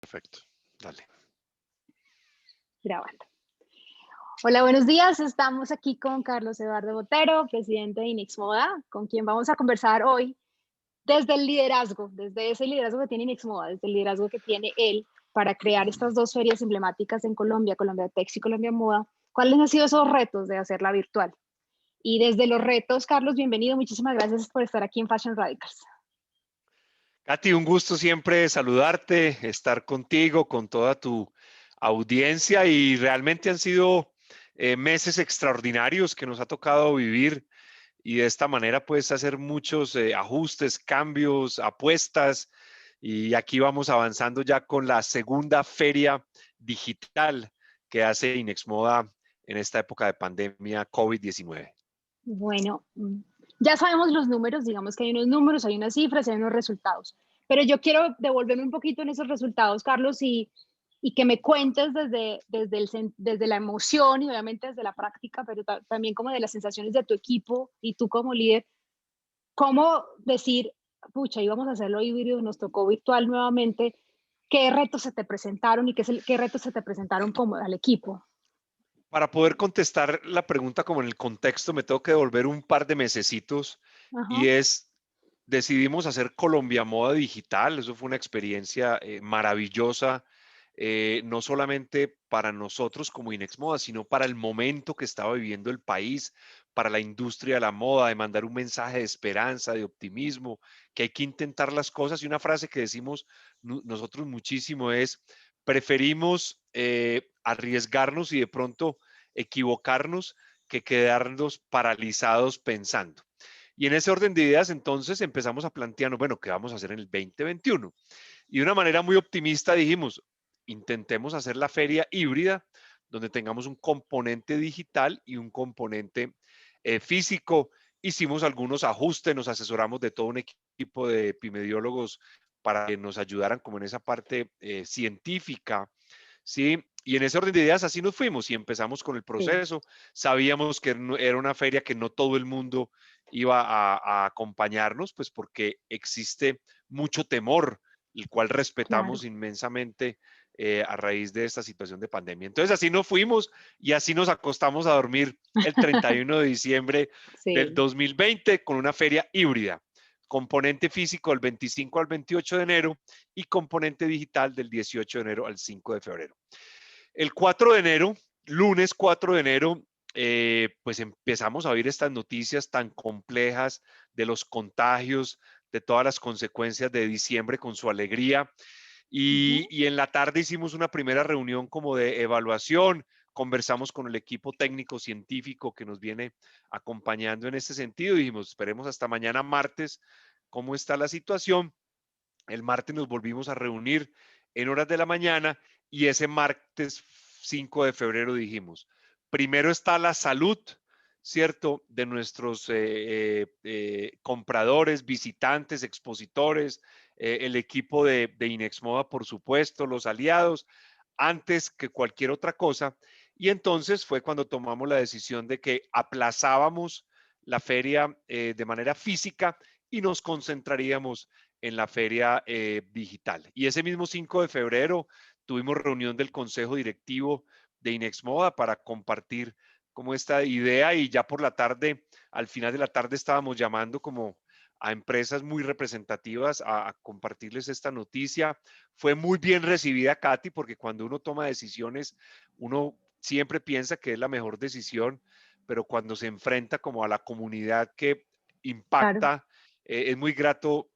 Perfecto, dale. Grabando. Hola, buenos días. Estamos aquí con Carlos Eduardo Botero, presidente de Inexmoda, con quien vamos a conversar hoy desde el liderazgo, desde ese liderazgo que tiene Inexmoda, desde el liderazgo que tiene él para crear estas dos ferias emblemáticas en Colombia, Colombia Tex y Colombia Moda. ¿Cuáles han sido esos retos de hacerla virtual? Y desde los retos, Carlos, bienvenido. Muchísimas gracias por estar aquí en Fashion Radicals. Katy, un gusto siempre saludarte, estar contigo, con toda tu audiencia y realmente han sido meses extraordinarios que nos ha tocado vivir y de esta manera pues hacer muchos ajustes, cambios, apuestas y aquí vamos avanzando ya con la segunda feria digital que hace Inexmoda en esta época de pandemia COVID-19. Bueno, ya sabemos los números, digamos que hay unos números, hay unas cifras, hay unos resultados, pero yo quiero devolverme un poquito en esos resultados, Carlos, y que me cuentes desde la emoción y obviamente desde la práctica, pero también como de las sensaciones de tu equipo y tú como líder, cómo decir, pucha, íbamos a hacerlo híbrido, nos tocó virtual nuevamente, qué retos se te presentaron y qué retos se te presentaron como al equipo. Para poder contestar la pregunta como en el contexto, me tengo que devolver un par de mesecitos Ajá. y decidimos hacer Colombia Moda Digital. Eso fue una experiencia maravillosa, no solamente para nosotros como Inexmoda, sino para el momento que estaba viviendo el país, para la industria de la moda, de mandar un mensaje de esperanza, de optimismo, que hay que intentar las cosas. Y una frase que decimos nosotros muchísimo es, preferimos arriesgarnos y de pronto equivocarnos que quedarnos paralizados pensando. Y en ese orden de ideas, entonces empezamos a plantearnos, bueno, ¿qué vamos a hacer en el 2021? Y de una manera muy optimista dijimos, intentemos hacer la feria híbrida, donde tengamos un componente digital y un componente físico. Hicimos algunos ajustes, nos asesoramos de todo un equipo de epidemiólogos para que nos ayudaran como en esa parte científica, ¿sí? Y en ese orden de ideas así nos fuimos y empezamos con el Sí. proceso. Sabíamos que era una feria que no todo el mundo iba a acompañarnos, pues porque existe mucho temor, el cual respetamos Claro. inmensamente a raíz de esta situación de pandemia. Entonces así nos fuimos y así nos acostamos a dormir el 31 de diciembre del Sí. 2020 con una feria híbrida, componente físico del 25 al 28 de enero y componente digital del 18 de enero al 5 de febrero. El 4 de enero, lunes 4 de enero, pues empezamos a oír estas noticias tan complejas de los contagios, de todas las consecuencias de diciembre con su alegría. Ujú. Y en la tarde hicimos una primera reunión como de evaluación, conversamos con el equipo técnico científico que nos viene acompañando en este sentido y dijimos, esperemos hasta mañana martes cómo está la situación. El martes nos volvimos a reunir en horas de la mañana y ese martes 5 de febrero dijimos, primero está la salud, ¿cierto? De nuestros compradores, visitantes, expositores, el equipo de Inexmoda, por supuesto, los aliados, antes que cualquier otra cosa. Y entonces fue cuando tomamos la decisión de que aplazábamos la feria de manera física y nos concentraríamos en la feria digital. Y ese mismo 5 de febrero tuvimos reunión del Consejo Directivo de Inexmoda para compartir como esta idea y ya por la tarde, al final de la tarde estábamos llamando como a empresas muy representativas a compartirles esta noticia. Fue muy bien recibida, Katy, porque cuando uno toma decisiones, uno siempre piensa que es la mejor decisión, pero cuando se enfrenta como a la comunidad que Claro. impacta, es muy grato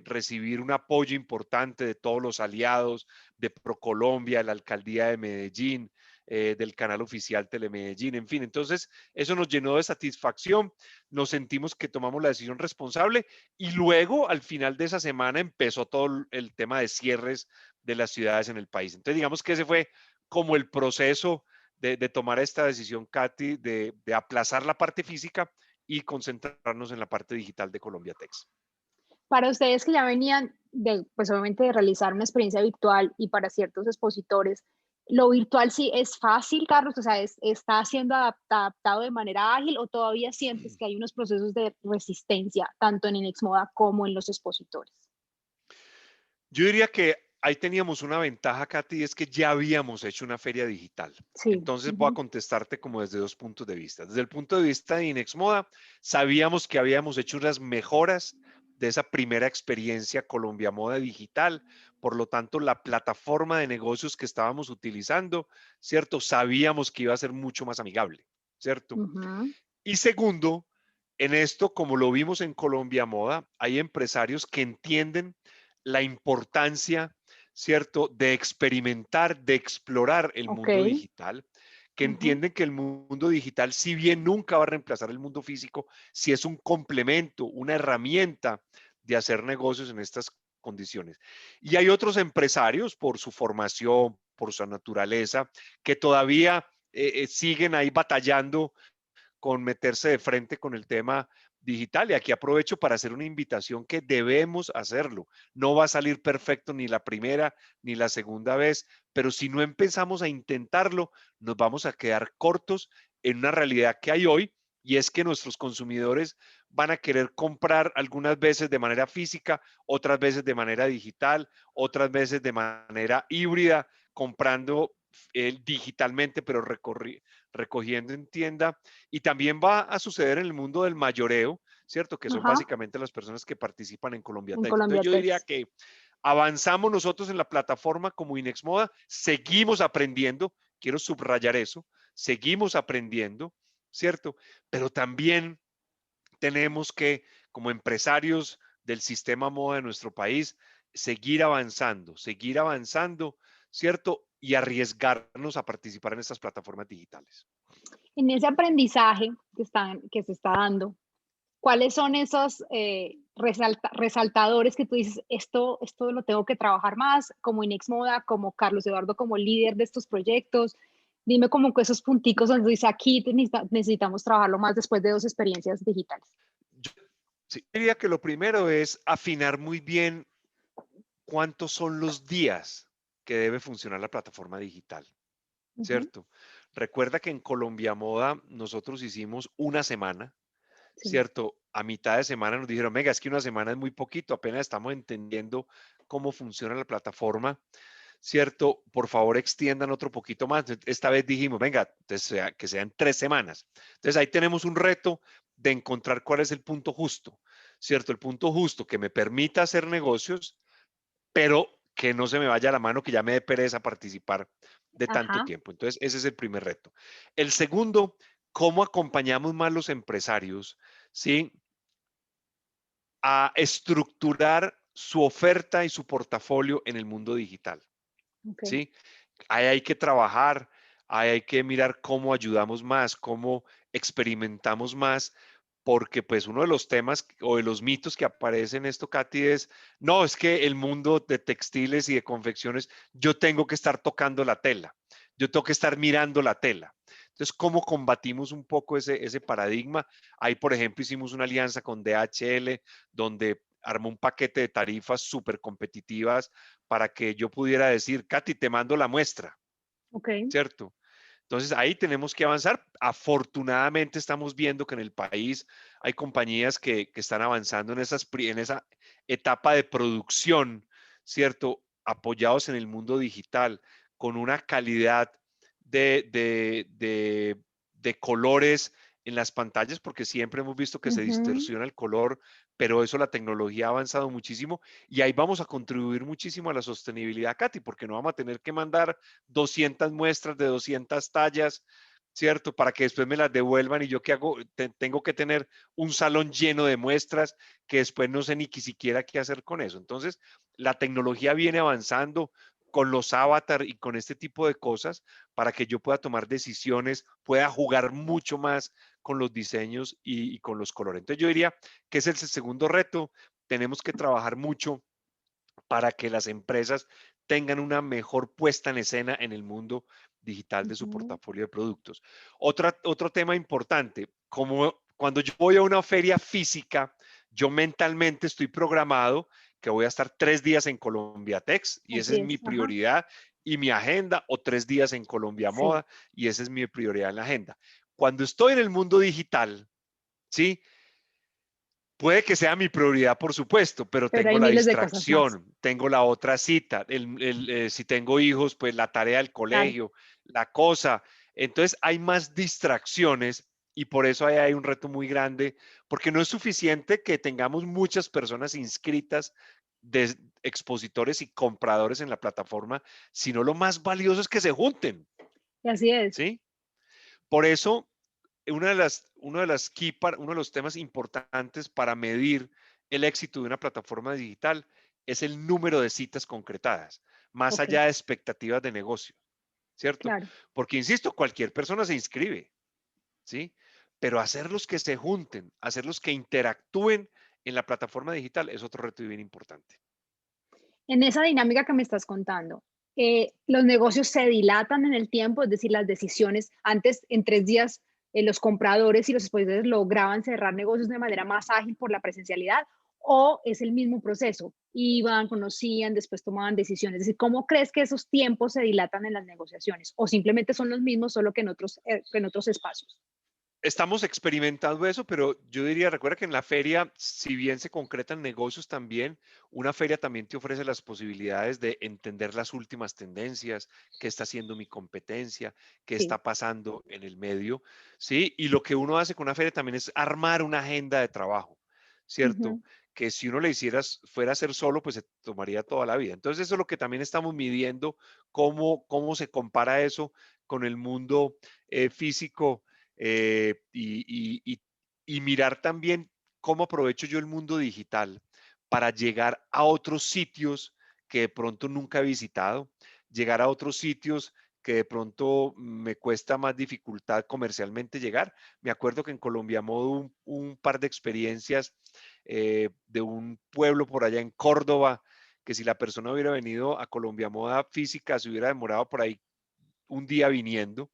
recibir un apoyo importante de todos los aliados, de ProColombia, de la Alcaldía de Medellín, del canal oficial Telemedellín, en fin. Entonces, eso nos llenó de satisfacción, nos sentimos que tomamos la decisión responsable y luego, al final de esa semana, empezó todo el tema de cierres de las ciudades en el país. Entonces, digamos que ese fue como el proceso de tomar esta decisión, Katy, de aplazar la parte física y concentrarnos en la parte digital de Colombia Tex. Para ustedes que ya venían de, pues obviamente de realizar una experiencia virtual y para ciertos expositores, ¿lo virtual sí es fácil, Carlos? O sea, ¿está siendo adaptado de manera ágil o todavía sientes que hay unos procesos de resistencia, tanto en Inexmoda como en los expositores? Yo diría que ahí teníamos una ventaja, Katy, es que ya habíamos hecho una feria digital. Sí. Entonces voy a contestarte como desde dos puntos de vista. Desde el punto de vista de Inexmoda, sabíamos que habíamos hecho unas mejoras de esa primera experiencia Colombia Moda digital. Por lo tanto, la plataforma de negocios que estábamos utilizando, ¿cierto? Sabíamos que iba a ser mucho más amigable, ¿cierto? Ujú. Y segundo, en esto, como lo vimos en Colombia Moda, hay empresarios que entienden la importancia, ¿cierto?, de experimentar, de explorar el Ok. mundo digital, que Ujú. entienden que el mundo digital, si bien nunca va a reemplazar el mundo físico, si es un complemento, una herramienta de hacer negocios en estas condiciones. Y hay otros empresarios, por su formación, por su naturaleza, que todavía siguen ahí batallando con meterse de frente con el tema digital. Y aquí aprovecho para hacer una invitación que debemos hacerlo. No va a salir perfecto ni la primera ni la segunda vez, pero si no empezamos a intentarlo, nos vamos a quedar cortos en una realidad que hay hoy, y es que nuestros consumidores van a querer comprar algunas veces de manera física, otras veces de manera digital, otras veces de manera híbrida, comprando digitalmente, pero recogiendo en tienda. Y también va a suceder en el mundo del mayoreo, ¿cierto? Que son Ajá. básicamente las personas que participan en Colombia En Tex. Entonces Colombia yo diría Tex. que avanzamos nosotros en la plataforma como Inexmoda, seguimos aprendiendo, quiero subrayar eso, seguimos aprendiendo, ¿cierto? Pero también tenemos que, como empresarios del sistema moda de nuestro país, seguir avanzando, ¿cierto? Y arriesgarnos a participar en estas plataformas digitales. En ese aprendizaje que se está dando, ¿cuáles son esos resaltadores que tú dices, esto lo tengo que trabajar más como Inex Moda, como Carlos Eduardo, como líder de estos proyectos? Dime como que esos punticos donde dices, aquí necesitamos trabajarlo más después de 2 experiencias digitales. Yo sí, diría que lo primero es afinar muy bien cuántos son los días que debe funcionar la plataforma digital, Ujú. ¿cierto? Recuerda que en Colombia Moda nosotros hicimos una semana, Sí. ¿cierto? A mitad de semana nos dijeron, venga, es que una semana es muy poquito, apenas estamos entendiendo cómo funciona la plataforma, ¿cierto? Por favor, extiendan otro poquito más. Esta vez dijimos, venga, entonces, que sean 3 semanas. Entonces ahí tenemos un reto de encontrar cuál es el punto justo, ¿cierto? El punto justo que me permita hacer negocios, pero que no se me vaya la mano, que ya me dé pereza participar de tanto Ajá. tiempo. Entonces, ese es el primer reto. El segundo, ¿cómo acompañamos más los empresarios, ¿sí? A estructurar su oferta y su portafolio en el mundo digital, Ok. ¿sí? Ahí hay que trabajar, ahí hay que mirar cómo ayudamos más, cómo experimentamos más, porque pues uno de los temas o de los mitos que aparecen en esto, Katy, es, no, es que el mundo de textiles y de confecciones, yo tengo que estar tocando la tela, yo tengo que estar mirando la tela. Entonces, ¿cómo combatimos un poco ese paradigma? Ahí, por ejemplo, hicimos una alianza con DHL, donde armó un paquete de tarifas súper competitivas para que yo pudiera decir, Katy, te mando la muestra, Ok. ¿cierto? Entonces ahí tenemos que avanzar. Afortunadamente estamos viendo que en el país hay compañías que están avanzando en esa etapa de producción, ¿cierto? Apoyados en el mundo digital, con una calidad de, de, de, de colores en las pantallas, porque siempre hemos visto que se Ujú. distorsiona el color, pero eso la tecnología ha avanzado muchísimo y ahí vamos a contribuir muchísimo a la sostenibilidad, Katy, porque no vamos a tener que mandar 200 muestras de 200 tallas, ¿cierto? Para que después me las devuelvan y yo qué hago, tengo que tener un salón lleno de muestras que después no sé ni siquiera qué hacer con eso. Entonces, la tecnología viene avanzando con los avatar y con este tipo de cosas para que yo pueda tomar decisiones, pueda jugar mucho más con los diseños y con los colores. Entonces yo diría que ese es el segundo reto. Tenemos que trabajar mucho para que las empresas tengan una mejor puesta en escena en el mundo digital de su Ujú. portafolio de productos. Otro tema importante, como cuando yo voy a una feria física, yo mentalmente estoy programado que voy a estar 3 días en Colombia Tex y esa Así es mi es. Ajá. prioridad y mi agenda, o 3 días en Colombia Sí. Moda y esa es mi prioridad en la agenda. Cuando estoy en el mundo digital, ¿sí? Puede que sea mi prioridad, por supuesto, pero pero tengo hay la miles de cosas más. distracción, tengo la otra cita, si tengo hijos, pues la tarea del Claro, colegio, la cosa. Entonces hay más distracciones y por eso ahí hay un reto muy grande, porque no es suficiente que tengamos muchas personas inscritas de expositores y compradores en la plataforma, sino lo más valioso es que se junten, y así es. ¿sí? Por eso uno de los temas importantes para medir el éxito de una plataforma digital es el número de citas concretadas, más Ok, allá de expectativas de negocio, ¿cierto? claro. Porque, insisto, cualquier persona se inscribe, ¿sí? Pero hacerlos que se junten, hacerlos que interactúen en la plataforma digital es otro reto bien importante. En esa dinámica que me estás contando, los negocios se dilatan en el tiempo, es decir, las decisiones, antes en 3 días los compradores y los expositores lograban cerrar negocios de manera más ágil por la presencialidad, o es el mismo proceso, iban, conocían, después tomaban decisiones. Es decir, ¿cómo crees que esos tiempos se dilatan en las negociaciones? ¿O simplemente son los mismos, solo que en otros espacios? Estamos experimentando eso, pero yo diría, recuerda que en la feria, si bien se concretan negocios también, una feria también te ofrece las posibilidades de entender las últimas tendencias, qué está haciendo mi competencia, qué Sí. está pasando en el medio, ¿sí? Y lo que uno hace con una feria también es armar una agenda de trabajo, ¿cierto? Ujú. Que si uno le hicieras, fuera a hacer solo, pues se tomaría toda la vida. Entonces, eso es lo que también estamos midiendo, cómo se compara eso con el mundo físico y mirar también cómo aprovecho yo el mundo digital para llegar a otros sitios que de pronto nunca he visitado, llegar a otros sitios que de pronto me cuesta más dificultad comercialmente llegar. Me acuerdo que en Colombia Modo un par de experiencias de un pueblo por allá en Córdoba, que si la persona hubiera venido a Colombia Moda física, se hubiera demorado por ahí un día viniendo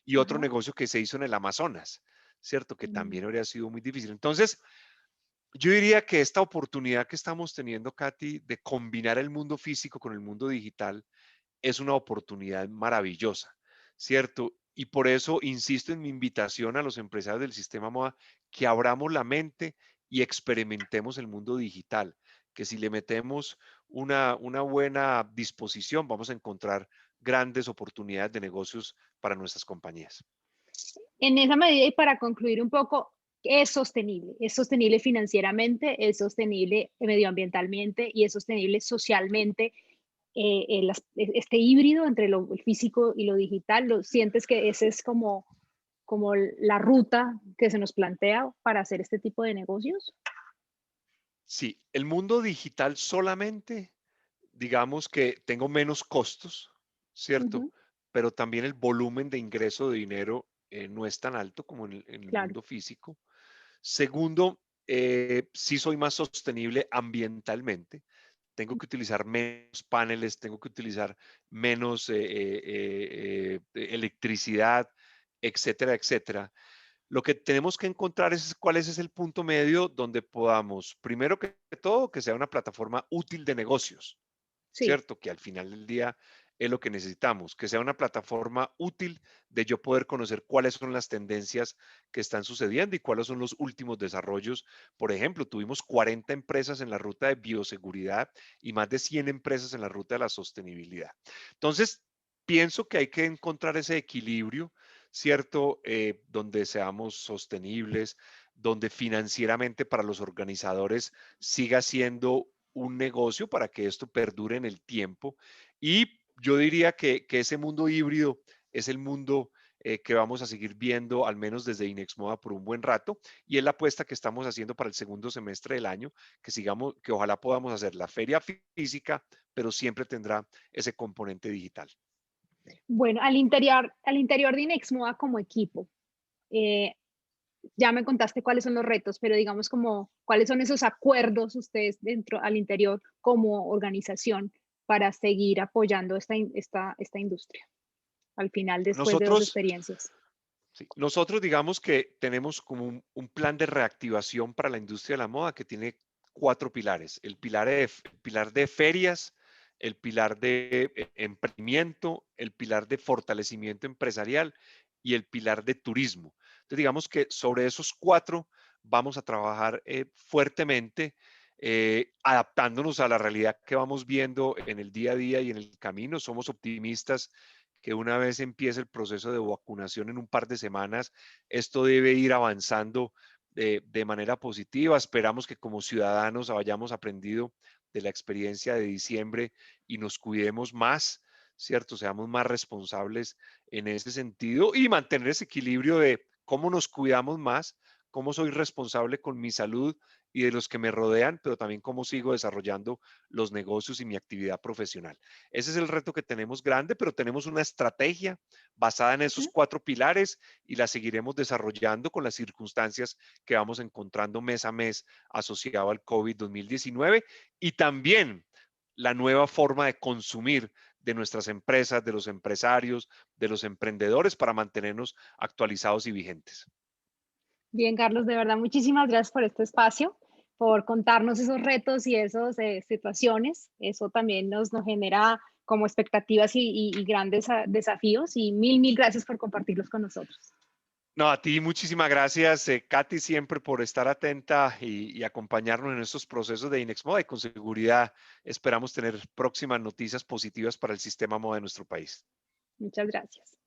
y otro Ajá. negocio que se hizo en el Amazonas, ¿cierto? Que Mm. también habría sido muy difícil. Entonces, yo diría que esta oportunidad que estamos teniendo, Katy, de combinar el mundo físico con el mundo digital es una oportunidad maravillosa, ¿cierto? Y por eso insisto en mi invitación a los empresarios del sistema moda que abramos la mente y experimentemos el mundo digital, que si le metemos una buena disposición, vamos a encontrar grandes oportunidades de negocios para nuestras compañías. En esa medida y para concluir un poco, es sostenible financieramente, es sostenible medioambientalmente y es sostenible socialmente. Este híbrido entre lo físico y lo digital, ¿lo sientes que ese es como la ruta que se nos plantea para hacer este tipo de negocios? Sí, el mundo digital solamente, digamos que tengo menos costos, ¿cierto? Ujú, Pero también el volumen de ingreso de dinero no es tan alto como en el claro. mundo físico. Segundo, sí soy más sostenible ambientalmente. Tengo que utilizar menos paneles, tengo que utilizar menos electricidad, etcétera, etcétera. Lo que tenemos que encontrar es cuál es el punto medio donde podamos, primero que todo, que sea una plataforma útil de negocios, Sí. ¿cierto? Que al final del día es lo que necesitamos, que sea una plataforma útil de yo poder conocer cuáles son las tendencias que están sucediendo y cuáles son los últimos desarrollos. Por ejemplo, tuvimos 40 empresas en la ruta de bioseguridad y más de 100 empresas en la ruta de la sostenibilidad. Entonces, pienso que hay que encontrar ese equilibrio, ¿cierto? Donde seamos sostenibles, donde financieramente para los organizadores siga siendo un negocio para que esto perdure en el tiempo. Y yo diría que ese mundo híbrido es el mundo que vamos a seguir viendo, al menos desde Inexmoda, por un buen rato. Y es la apuesta que estamos haciendo para el segundo semestre del año, que sigamos, que ojalá podamos hacer la feria física, pero siempre tendrá ese componente digital. Bueno, al interior de Inexmoa como equipo, eh, ya me contaste cuáles son los retos, pero digamos como cuáles son esos acuerdos ustedes dentro al interior como organización para seguir apoyando esta industria al final después de 2 Nosotros, experiencias. sí, nosotros digamos que tenemos como un plan de reactivación para la industria de la moda que tiene cuatro pilares. El pilar de ferias, el pilar de emprendimiento, el pilar de fortalecimiento empresarial y el pilar de turismo. Entonces digamos que sobre esos cuatro vamos a trabajar fuertemente, adaptándonos a la realidad que vamos viendo en el día a día y en el camino. Somos optimistas que una vez empiece el proceso de vacunación en un par de semanas, esto debe ir avanzando de manera positiva. Esperamos que como ciudadanos hayamos aprendido de la experiencia de diciembre y nos cuidemos más, ¿cierto? Seamos más responsables en ese sentido y mantener ese equilibrio de cómo nos cuidamos más, cómo soy responsable con mi salud y de los que me rodean, pero también cómo sigo desarrollando los negocios y mi actividad profesional. Ese es el reto que tenemos grande, pero tenemos una estrategia basada en esos Ujú. 4 pilares y la seguiremos desarrollando con las circunstancias que vamos encontrando mes a mes asociado al COVID-2019 y también la nueva forma de consumir de nuestras empresas, de los empresarios, de los emprendedores para mantenernos actualizados y vigentes. Bien, Carlos, de verdad, muchísimas gracias por este espacio, por contarnos esos retos y esas situaciones. Eso también nos genera como expectativas y grandes desafíos. Y mil gracias por compartirlos con nosotros. No, a ti muchísimas gracias, Katy, siempre por estar atenta y acompañarnos en estos procesos de Inexmoda y con seguridad esperamos tener próximas noticias positivas para el sistema moda de nuestro país. Muchas gracias.